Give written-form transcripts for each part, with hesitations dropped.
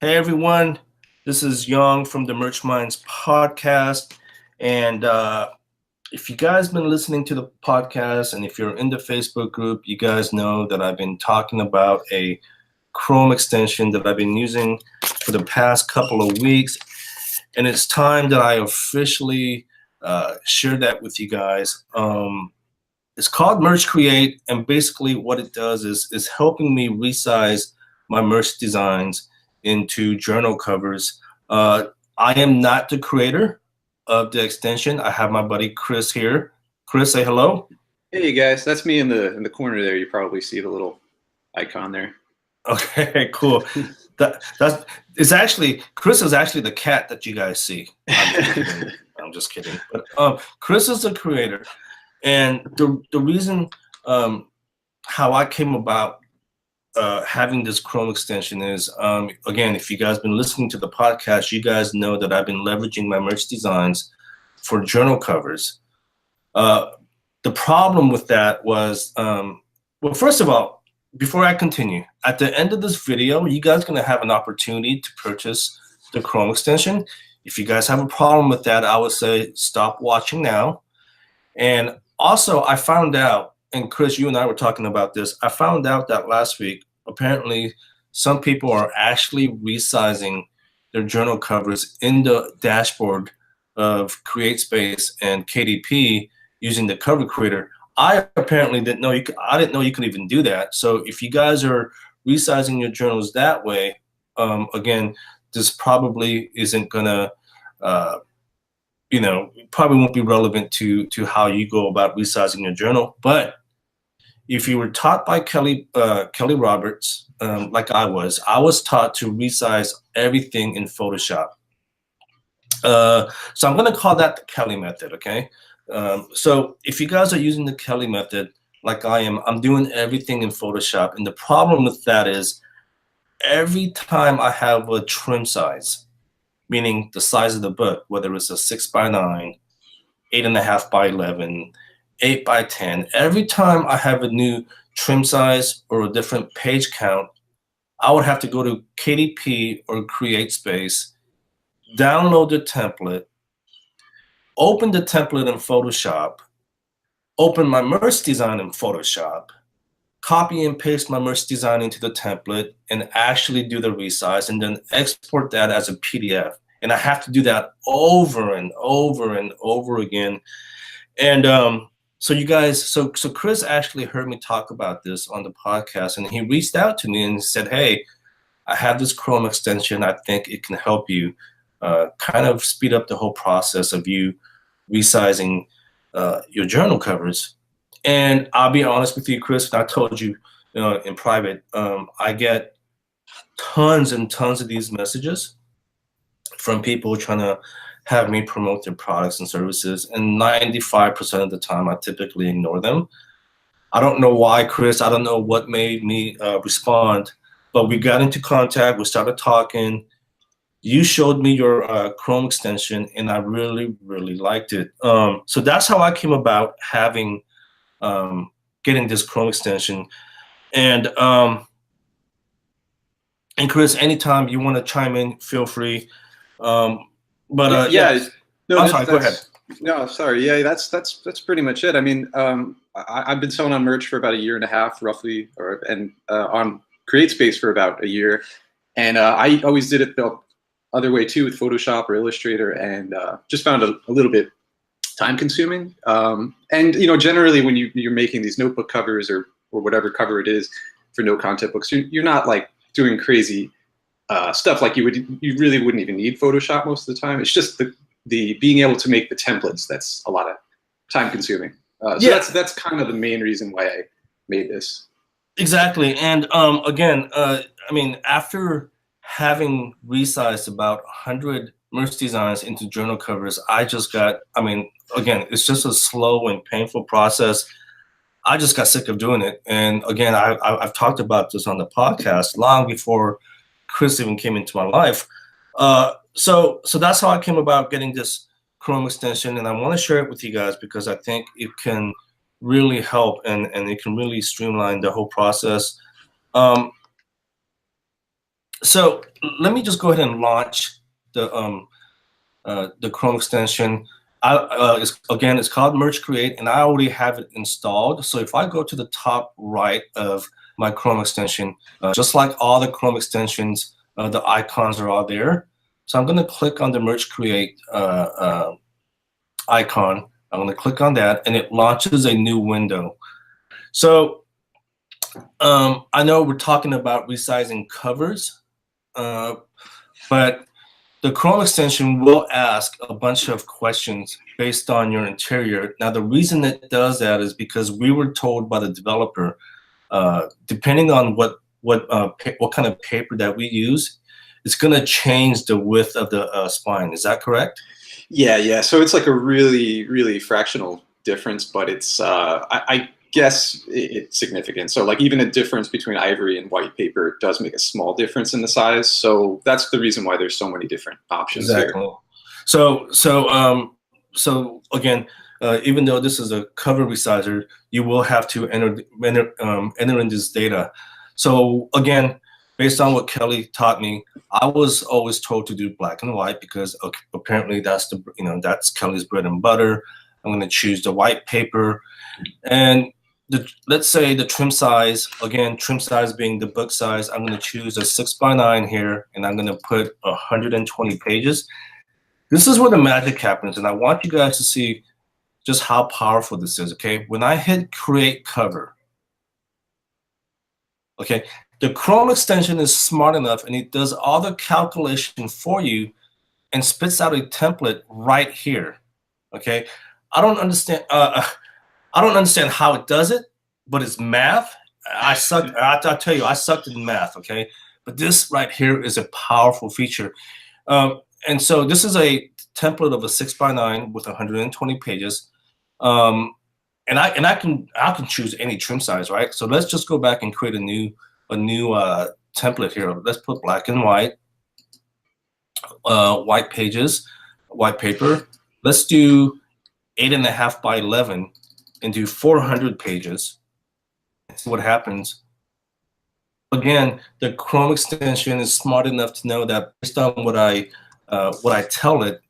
Hey everyone, this is Young from the Merch Minds podcast. And if you guys been listening to the podcast and if you're in the Facebook group, you guys know that I've been talking about a Chrome extension that I've been using for the past couple of weeks. And it's time that I officially share that with you guys. It's called Merch Create, and basically what it does is helping me resize my merch designs into journal covers. I am not the creator of the extension. I have my buddy Chris here. Chris, say hello. Hey guys, that's me in the corner there. You probably see the little icon there. Okay, cool. That's it's actually Chris is actually the cat that you guys see. I'm just kidding. But Chris is the creator, and the reason how I came about having this Chrome extension is, again, if you guys been listening to the podcast, you guys know that I've been leveraging my merch designs for journal covers. The problem with that was, well, first of all, before I continue, at the end of this video, you guys are going to have an opportunity to purchase the Chrome extension. If you guys have a problem with that, I would say stop watching now. And also, I found out, and Chris, you and I were talking about this, I found out that last week, apparently, some people are actually resizing their journal covers in the dashboard of CreateSpace and KDP using the cover creator. I apparently didn't know I didn't know you could even do that. So if you guys are resizing your journals that way, again, this probably isn't gonna, probably won't be relevant to how you go about resizing your journal. But if you were taught by Kelly Roberts, like I was taught to resize everything in Photoshop. So I'm gonna call that the Kelly method, okay? So if you guys are using the Kelly method, like I am, I'm doing everything in Photoshop. And the problem with that is every time I have a trim size, meaning the size of the book, whether it's a 6x9, 8.5 by 11, 8 by 10, every time I have a new trim size or a different page count, I would have to go to KDP or CreateSpace, download the template, open the template in Photoshop, open my merch design in Photoshop, copy and paste my merch design into the template, and actually do the resize, and then export that as a PDF. And I have to do that over and over and over again. And so you guys, so Chris actually heard me talk about this on the podcast, and he reached out to me and said, hey, I have this Chrome extension. I think it can help you kind of speed up the whole process of you resizing your journal covers. And I'll be honest with you, Chris, and I told you, in private, I get tons and tons of these messages from people trying to have me promote their products and services, and 95% of the time I typically ignore them. I don't know why, Chris. I don't know what made me respond, but we got into contact. We started talking. You showed me your Chrome extension, and I really, really liked it. So that's how I came about having getting this Chrome extension. And Chris, anytime you want to chime in, feel free. But yeah, no, I'm sorry. Go ahead. No, sorry. Yeah, that's pretty much it. I mean, I've been selling on merch for about 1.5 years, roughly, and on CreateSpace for about a year. And I always did it the other way too, with Photoshop or Illustrator, and just found a little bit time consuming. And generally when you're making these notebook covers or whatever cover it is for no content books, you're not like doing crazy stuff like you really wouldn't even need Photoshop most of the time. It's just the being able to make the templates that's a lot of time consuming. So yeah, that's kind of the main reason why I made this. Exactly. And again, I mean, after having resized about 100 merch designs into journal covers, I just got, I mean, again, it's just a slow and painful process. I just got sick of doing it. And again, I've talked about this on the podcast long before Chris even came into my life. So that's how I came about getting this Chrome extension. And I want to share it with you guys because I think it can really help and it can really streamline the whole process. So let me just go ahead and launch the Chrome extension. It's called Merge Create, and I already have it installed. So if I go to the top right of my Chrome extension, just like all the Chrome extensions, the icons are all there. So I'm going to click on the Merge Create icon. I'm going to click on that, and it launches a new window. So I know we're talking about resizing covers, but the Chrome extension will ask a bunch of questions based on your interior. Now, the reason it does that is because we were told by the developer, depending on what kind of paper that we use, it's going to change the width of the spine. Is that correct? Yeah. So it's like a really fractional difference, but it's I guess it's significant. So like even a difference between ivory and white paper does make a small difference in the size. So that's the reason why there's so many different options exactly. here. So again, even though this is a cover resizer, you will have to enter in this data. So again, based on what Kelly taught me, I was always told to do black and white because apparently that's that's Kelly's bread and butter. I'm going to choose the white paper, and let's say the trim size, again, trim size being the book size, I'm going to choose a 6x9 here, and I'm going to put 120 pages. This is where the magic happens, and I want you guys to see just how powerful this is, okay? When I hit Create Cover, okay, the Chrome extension is smart enough, and it does all the calculation for you and spits out a template right here, okay? I don't understand how it does it, but it's math. I sucked. I'll tell you, I sucked in math. Okay, but this right here is a powerful feature, and so this is a template of a 6x9 with 120 pages, and I can choose any trim size, right? So let's just go back and create a new template here. Let's put black and white, white pages, white paper. Let's do 8.5 by 11. And do 400 pages. See what happens. Again, the Chrome extension is smart enough to know that based on what I tell it,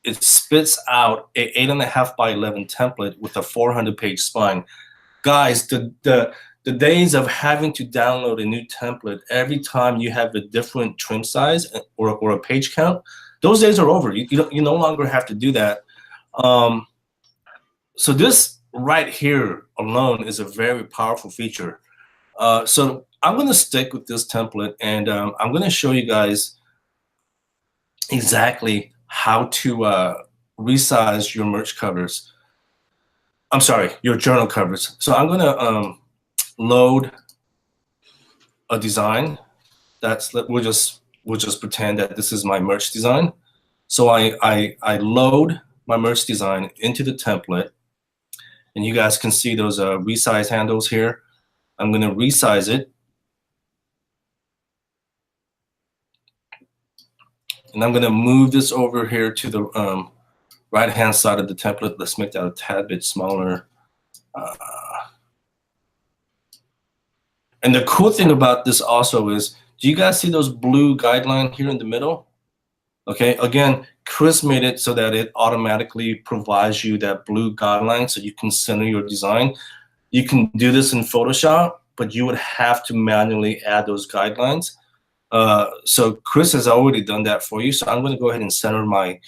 it spits out a 8.5 by 11 template with a 400-page spine. Guys, the days of having to download a new template every time you have a different trim size or a page count, those days are over. You no longer have to do that. So this right here alone is a very powerful feature. So I'm going to stick with this template, and I'm going to show you guys exactly how to resize your merch covers. I'm sorry, your journal covers. So I'm going to load a design. We'll just pretend that this is my merch design. So I load my merch design into the template. And you guys can see those resize handles here. I'm going to resize it. And I'm going to move this over here to the right-hand side of the template. Let's make that a tad bit smaller. And the cool thing about this also is, do you guys see those blue guidelines here in the middle? Okay, again, Chris made it so that it automatically provides you that blue guideline so you can center your design. You can do this in Photoshop, but you would have to manually add those guidelines. So Chris has already done that for you. So I'm going to go ahead and center my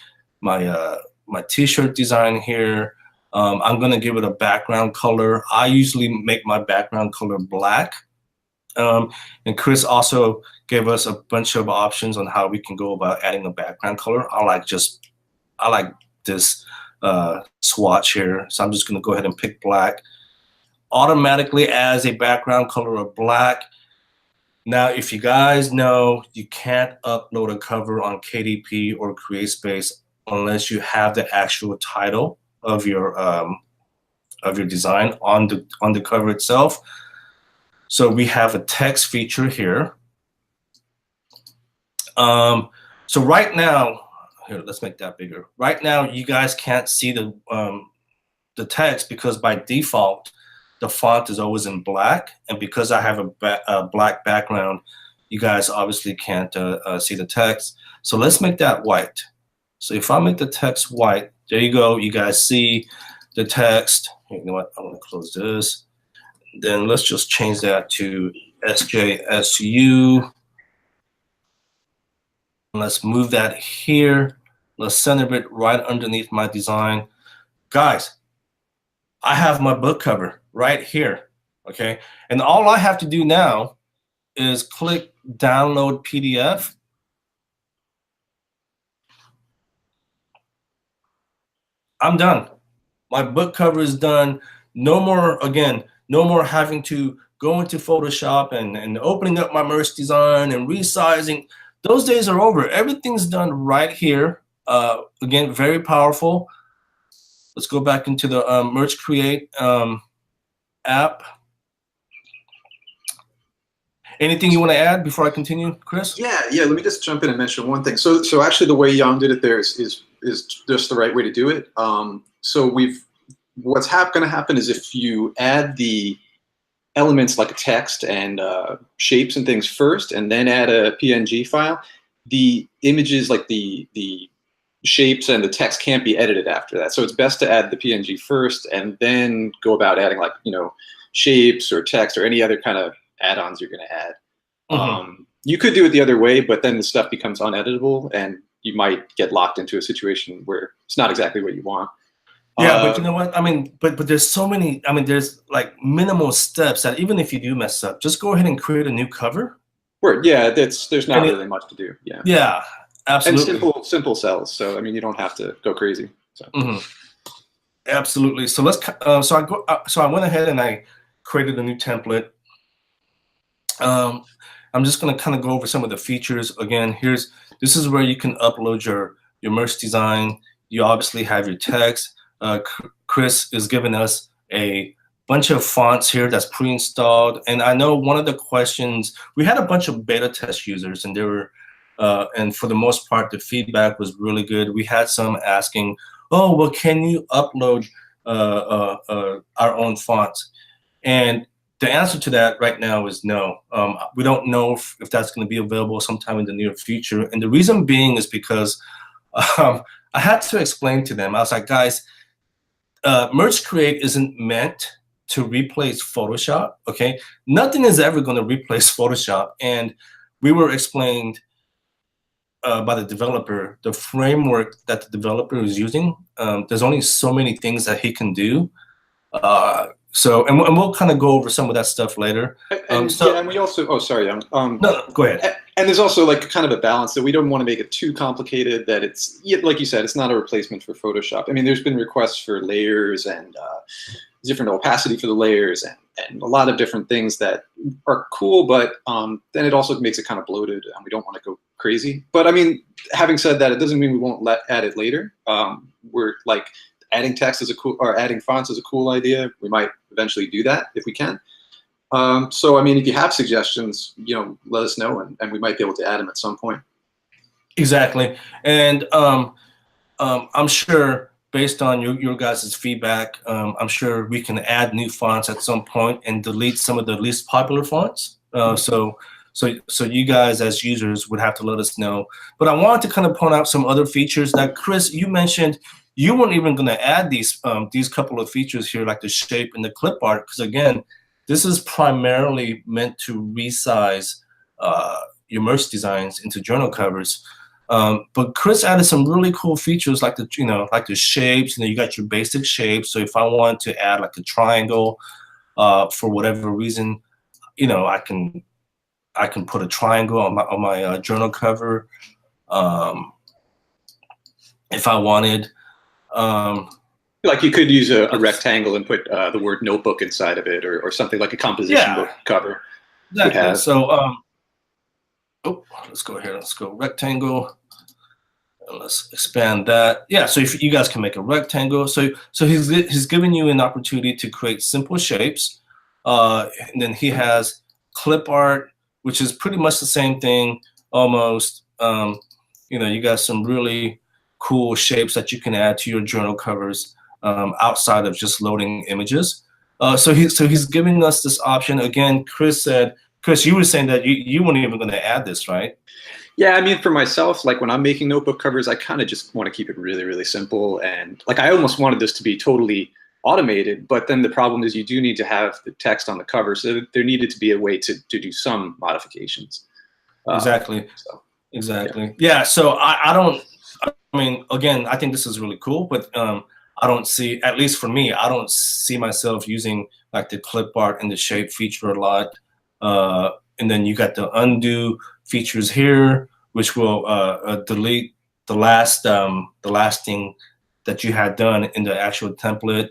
t-shirt design here. I'm going to give it a background color. I usually make my background color black. And Chris also gave us a bunch of options on how we can go about adding a background color. I like this swatch here. So I'm just going to go ahead and pick black. Automatically adds a background color of black. Now, if you guys know, you can't upload a cover on KDP or CreateSpace unless you have the actual title of your design on the cover itself. So we have a text feature here. So right now, here, let's make that bigger. Right now, you guys can't see the text because by default, the font is always in black. And because I have a black background, you guys obviously can't see the text. So let's make that white. So if I make the text white, there you go. You guys see the text. You know what? I'm going to close this. Then let's just change that to SJSU. Let's move that here. Let's center it right underneath my design. Guys, I have my book cover right here, okay? And all I have to do now is click download PDF. I'm done. My book cover is done. No more, again, no more having to go into Photoshop and opening up my merge design and resizing. Those days are over. Everything's done right here. Again, very powerful. Let's go back into the Merge Create app. Anything you want to add before I continue, Chris? Yeah. Let me just jump in and mention one thing. So actually, the way Yang did it there is just the right way to do it. So what's going to happen is if you add the elements like a text and shapes and things first, and then add a PNG file, the images like the shapes and the text can't be edited after that. So it's best to add the PNG first and then go about adding, like, shapes or text or any other kind of add-ons you're going to add. Mm-hmm. You could do it the other way, but then the stuff becomes uneditable and you might get locked into a situation where it's not exactly what you want. Yeah, but you know what? I mean, but there's so many. I mean, there's like minimal steps that even if you do mess up, just go ahead and create a new cover. Word. Yeah, there's not really much to do. Yeah. Yeah, absolutely. And simple cells. So I mean, you don't have to go crazy. So. Mm-hmm. Absolutely. So let's. So I went ahead and I created a new template. I'm just going to kind of go over some of the features again. This is where you can upload your merge design. You obviously have your text. Chris is giving us a bunch of fonts here that's pre-installed. And I know one of the questions, we had a bunch of beta test users, and they were, and for the most part, the feedback was really good. We had some asking, oh, well, can you upload our own fonts? And the answer to that right now is no. We don't know if that's going to be available sometime in the near future. And the reason being is because I had to explain to them. I was like, guys, Merge Create isn't meant to replace Photoshop, okay? Nothing is ever going to replace Photoshop. And we were explained by the developer, the framework that the developer is using. There's only so many things that he can do. And we'll kind of go over some of that stuff later. And we also, oh, sorry, no, go ahead. And there's also like kind of a balance that we don't want to make it too complicated, that it's, like you said, it's not a replacement for Photoshop. I mean, there's been requests for layers and different opacity for the layers and a lot of different things that are cool, but then it also makes it kind of bloated and we don't want to go crazy. But I mean, having said that, it doesn't mean we won't add it later. We're like, adding text is adding fonts is a cool idea. We might eventually do that if we can. So I mean, if you have suggestions, let us know, and we might be able to add them at some point. Exactly, and I'm sure based on your guys' feedback, I'm sure we can add new fonts at some point and delete some of the least popular fonts. So you guys as users would have to let us know. But I wanted to kind of point out some other features that, Chris, you mentioned. You weren't even going to add these couple of features here, like the shape and the clip art, because again, this is primarily meant to resize your merge designs into journal covers. But Chris added some really cool features, like the shapes. You got your basic shapes. So if I want to add like a triangle, for whatever reason, I can put a triangle on my journal cover, if I wanted. Like you could use a rectangle and put the word notebook inside of it, or something like a composition book cover. Exactly. So let's go here. Let's go rectangle. And let's expand that. Yeah. So if you guys can make a rectangle, so he's giving you an opportunity to create simple shapes, and then he has clip art, which is pretty much the same thing almost. You got some really cool shapes that you can add to your journal covers outside of just loading images. So he's giving us this option. Again, Chris said Chris, you were saying that you weren't even going to add this, right? Yeah, I mean, for myself, like when I'm making notebook covers, I kind of just want to keep it really, really simple. And like I almost wanted this to be totally automated, but then the problem is you do need to have the text on the cover. So there needed to be a way to do some modifications. Exactly. So, Exactly. Yeah. So I don't. I mean, again, I think this is really cool, but I don't see, at least for me, I don't see myself using like the clip art and the shape feature a lot. And then you got the undo features here, which will delete the last thing that you had done in the actual template.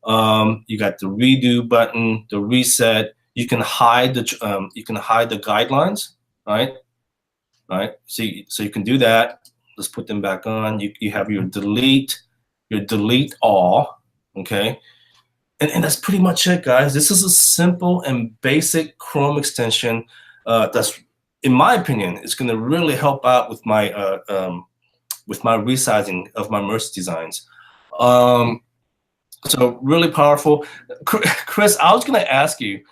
You got the redo button, the reset. You can hide the guidelines, right? Right. So you can do that. Let's put them back on. You have your delete all. Okay. And that's pretty much it, guys. This is a simple and basic Chrome extension that's, in my opinion, is going to really help out with my resizing of my merch designs. So really powerful. Chris, I was going to ask you,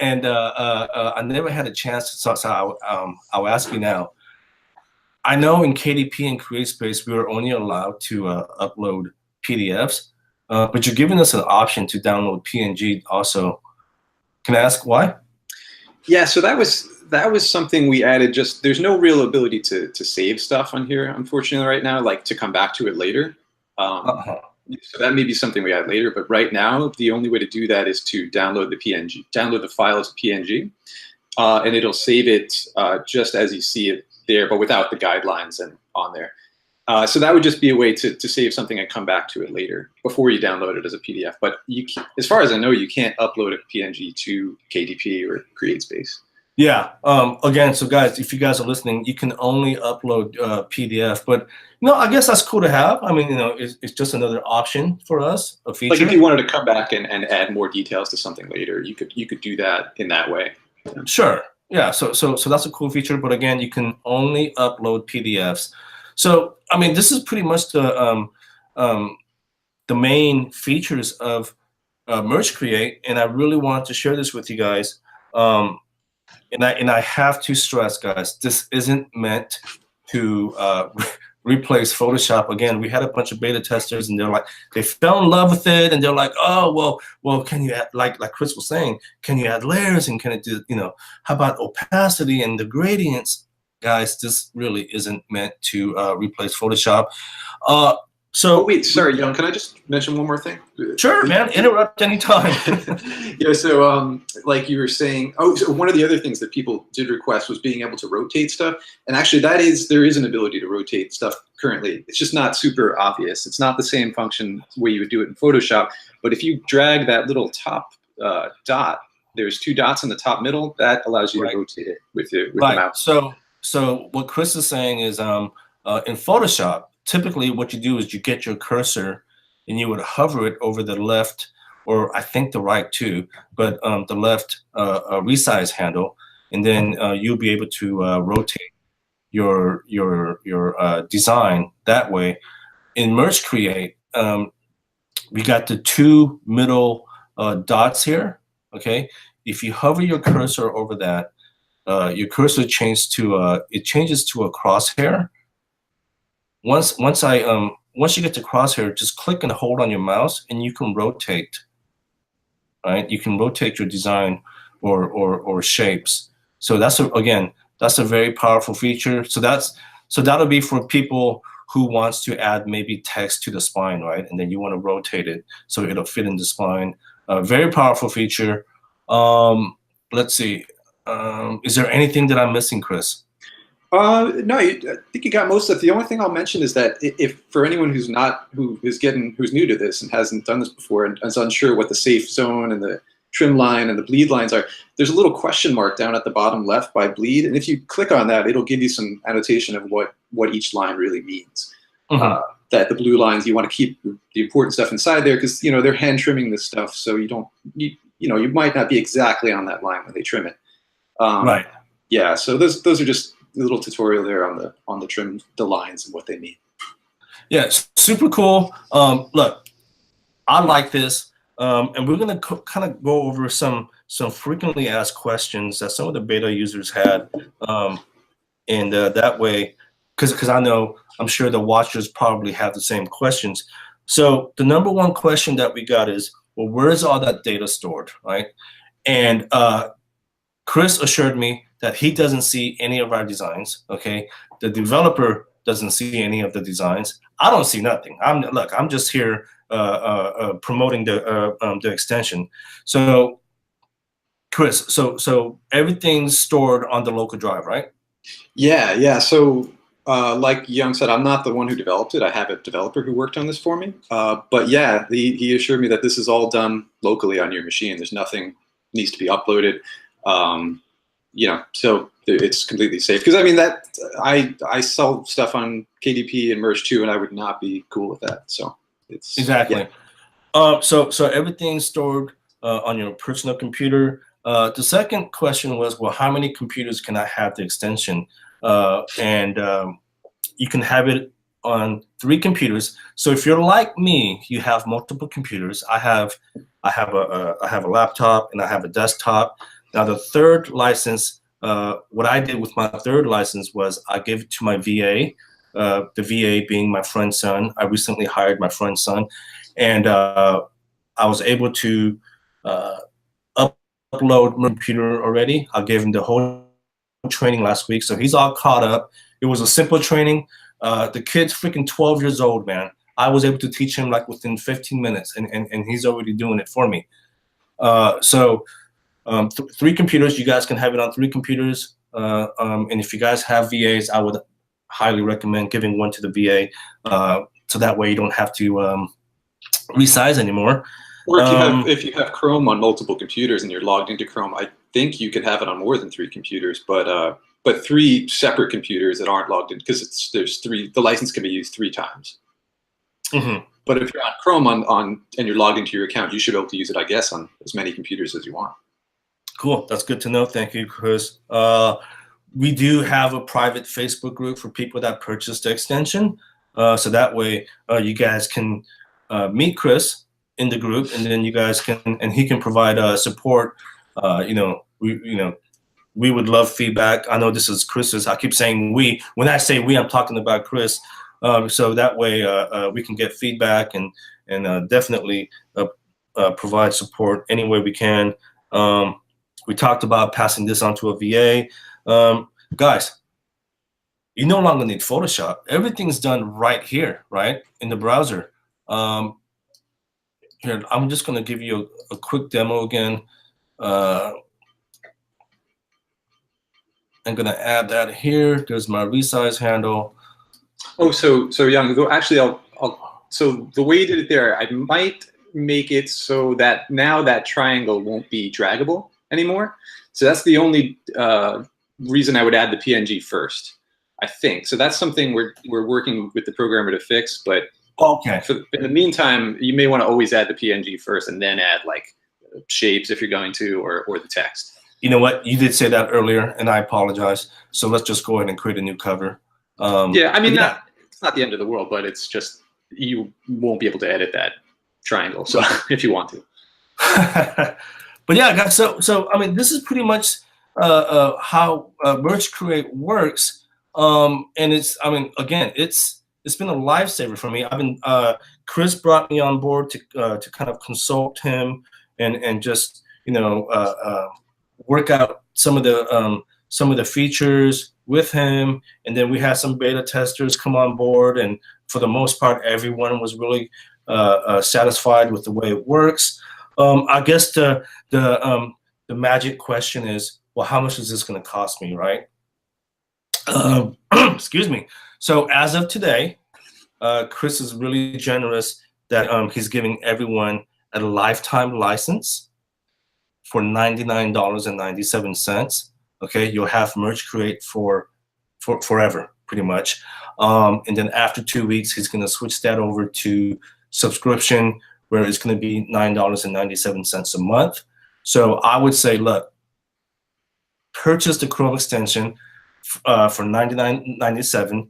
and I never had a chance, so I'll ask you now. I know in KDP and CreateSpace, we were only allowed to upload PDFs, but you're giving us an option to download PNG also. Can I ask why? yeah, so that was something we added. Just there's no real ability to save stuff on here, unfortunately, right now. Like to come back to it later. So that may be something we add later. But right now, the only way to do that is to download the PNG, download the file as PNG, and it'll save it just as you see it there, but without the guidelines and on there. So that would just be a way to save something and come back to it later before you download it as a PDF. But you can, as far as I know, you can't upload a PNG to KDP or CreateSpace. Yeah. Again, so guys, if you guys are listening, you can only upload PDF. But I guess that's cool to have. I mean, it's just another option for us, a feature. Like if you wanted to come back and add more details to something later, you could do that in that way. Sure. Yeah. So that's a cool feature. But again, you can only upload PDFs. So I mean, this is pretty much the main features of Merge Create, and I really wanted to share this with you guys. And I have to stress, guys, this isn't meant to replace Photoshop. Again, we had a bunch of beta testers, and they fell in love with it, and they're like, oh, well, can you add, like Chris was saying, can you add layers, and can it do, how about opacity and the gradients? Guys, this really isn't meant to replace Photoshop. So wait, sorry, Young, can I just mention one more thing? Sure, man, interrupt anytime. Yeah, so like you were saying, so one of the other things that people did request was being able to rotate stuff. And actually there is an ability to rotate stuff currently. It's just not super obvious. It's not the same function where you would do it in Photoshop. But if you drag that little top dot, there's two dots in the top middle, that allows you to rotate it with the mouse. So what Chris is saying is in Photoshop, typically what you do is you get your cursor and you would hover it over the left, or I think the right too, but the left resize handle, and then you'll be able to rotate your design that way. In Merge Create, we got the two middle dots here. Okay, if you hover your cursor over that, your cursor changes to a crosshair. Once you get to crosshair, just click and hold on your mouse, and you can rotate. Right, you can rotate your design or shapes. So that's a very powerful feature. So that'll be for people who wants to add maybe text to the spine, right? And then you want to rotate it so it'll fit in the spine. Very powerful feature. Let's see. Is there anything that I'm missing, Chris? No, I think you got most of it. The only thing I'll mention is that if for anyone who's new to this and hasn't done this before and is unsure what the safe zone and the trim line and the bleed lines are, there's a little question mark down at the bottom left by bleed, and if you click on that, it'll give you some annotation of what each line really means. That the blue lines, you want to keep the important stuff inside there because they're hand trimming this stuff, so you might not be exactly on that line when they trim it. Right. Yeah. So those are just a little tutorial there on the trim, the lines and what they mean. Yeah, super cool. Look, I like this, and we're gonna kind of go over some some frequently asked questions that some of the beta users had, and that way, because I'm sure the watchers probably have the same questions. So the number one question that we got is, well, where's all that data stored, right? And Chris assured me that he doesn't see any of our designs. Okay, the developer doesn't see any of the designs. I don't see nothing. I'm just here promoting the extension. So, Chris, so everything's stored on the local drive, right? Yeah. So, like Young said, I'm not the one who developed it. I have a developer who worked on this for me. But yeah, he assured me that this is all done locally on your machine. There's nothing needs to be uploaded. So it's completely safe. Because I mean that I sell stuff on KDP and Merge too, and I would not be cool with that. So it's exactly. Yeah. So everything's stored on your personal computer. The second question was, well, how many computers can I have the extension? And you can have it on 3 computers. So if you're like me, you have multiple computers. I have a laptop and I have a desktop. Now the third license, what I did with my third license was I gave it to my VA. The VA being my friend's son. I recently hired my friend's son, and I was able to upload my computer already. I gave him the whole training last week, so he's all caught up. It was a simple training. The kid's freaking 12 years old, man. I was able to teach him like within 15 minutes, and he's already doing it for me. So 3 computers, you guys can have it on 3 computers. And if you guys have VAs, I would highly recommend giving one to the VA, so that way you don't have to resize anymore. Or if you have Chrome on multiple computers and you're logged into Chrome, I think you could have it on more than 3 computers, but 3 separate computers that aren't logged in, because there's 3. The license can be used 3 times. Mm-hmm. But if you're on Chrome on and you're logged into your account, you should be able to use it, I guess, on as many computers as you want. Cool. That's good to know. Thank you, Chris. We do have a private Facebook group for people that purchased the extension. So that way you guys can meet Chris in the group, and then you guys can, and he can provide support. We would love feedback. I know this is Chris's. I keep saying we. When I say we, I'm talking about Chris. So that way we can get feedback and definitely provide support any way we can. We talked about passing this on to a VA. Guys, you no longer need Photoshop. Everything's done right here, right, in the browser. Here, I'm just going to give you a quick demo again. I'm going to add that here. There's my resize handle. Oh, so Young, actually, so the way you did it there, I might make it so that now that triangle won't be draggable anymore. So that's the only reason I would add the PNG first, I think. So that's something we're working with the programmer to fix. But okay, in the meantime, you may want to always add the PNG first and then add like shapes if you're going to, or the text. You know what? You did say that earlier, and I apologize. So let's just go ahead and create a new cover. Yeah, I mean, it's not the end of the world, but it's just you won't be able to edit that triangle. So if you want to. But yeah, guys. So I mean, this is pretty much how Merge Create works. And it's, I mean, again, it's been a lifesaver for me. I've been Chris brought me on board to kind of consult him and just work out some of the features with him, and then we had some beta testers come on board, and for the most part, everyone was really satisfied with the way it works. I guess the magic question is, well, how much is this going to cost me, right? Excuse me. So as of today, Chris is really generous that he's giving everyone a lifetime license for $99.97. Okay, you'll have Merge Create for forever, pretty much. And then after 2 weeks, he's going to switch that over to subscription, where it's going to be $9.97 a month. So I would say, look, purchase the Chrome extension for $99.97,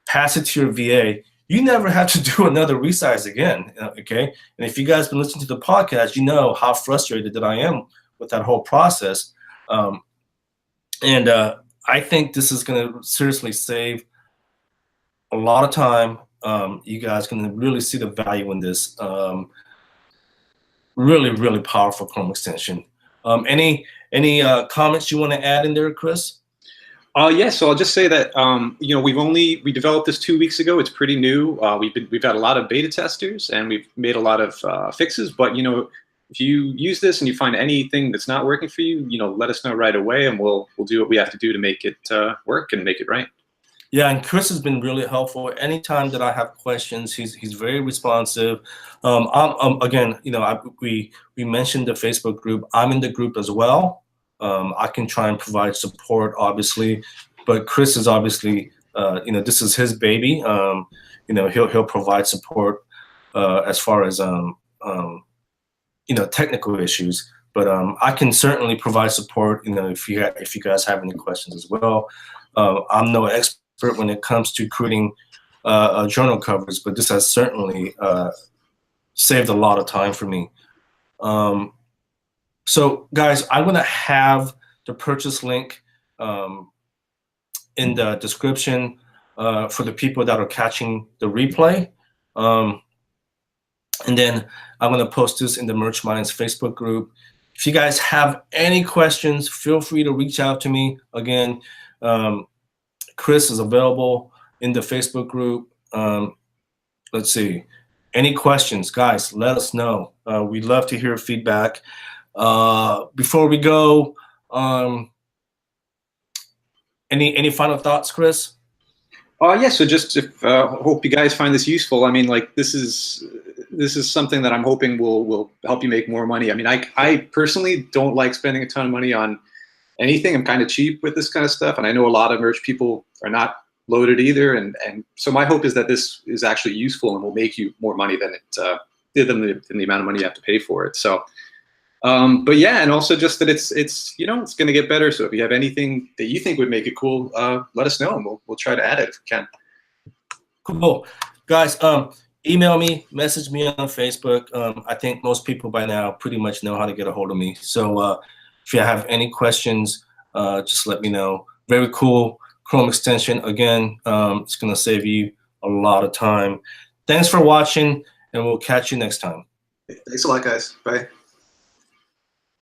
pass it to your VA. You never have to do another resize again, okay? And if you guys been listening to the podcast, you know how frustrated that I am that whole process. And I think this is going to seriously save a lot of time. You guys can really see the value in this. Really, really powerful Chrome extension. Any comments you want to add in there, Chris? Yeah, so I'll just say that you know, we developed this 2 weeks ago. It's pretty new. We've had a lot of beta testers and we've made a lot of fixes. But you know, if you use this and you find anything that's not working for you, you know, let us know right away, and we'll do what we have to do to make it work and make it right. Yeah, and Chris has been really helpful. Anytime that I have questions, he's very responsive. Again, you know, we mentioned the Facebook group. I'm in the group as well. I can try and provide support, obviously, but Chris is obviously, you know, this is his baby. You know, he'll provide support as far as you know, technical issues. But I can certainly provide support. You know, if you guys have any questions as well. I'm no expert when it comes to creating journal covers, but this has certainly saved a lot of time for me. So guys, I'm gonna have the purchase link in the description for the people that are catching the replay. And then I'm gonna post this in the Merch Minds Facebook group. If you guys have any questions, feel free to reach out to me. Again, Chris is available in the Facebook group. Let's see. Any questions, guys, let us know. We'd love to hear feedback. Before we go, any final thoughts, Chris? Yeah, so just hope you guys find this useful. I mean, like, this is something that I'm hoping will help you make more money. I mean, I personally don't like spending a ton of money on anything. I'm kind of cheap with this kind of stuff, and I know a lot of merch people are not loaded either. And so my hope is that this is actually useful and will make you more money than it did than the amount of money you have to pay for it. So, but yeah, and also just that it's you know, it's going to get better. So if you have anything that you think would make it cool, let us know, and we'll try to add it if we can. Cool, guys. Email me, message me on Facebook. I think most people by now pretty much know how to get a hold of me. So if you have any questions, just let me know. Very cool Chrome extension. Again, it's going to save you a lot of time. Thanks for watching, and we'll catch you next time. Thanks a lot, guys. Bye.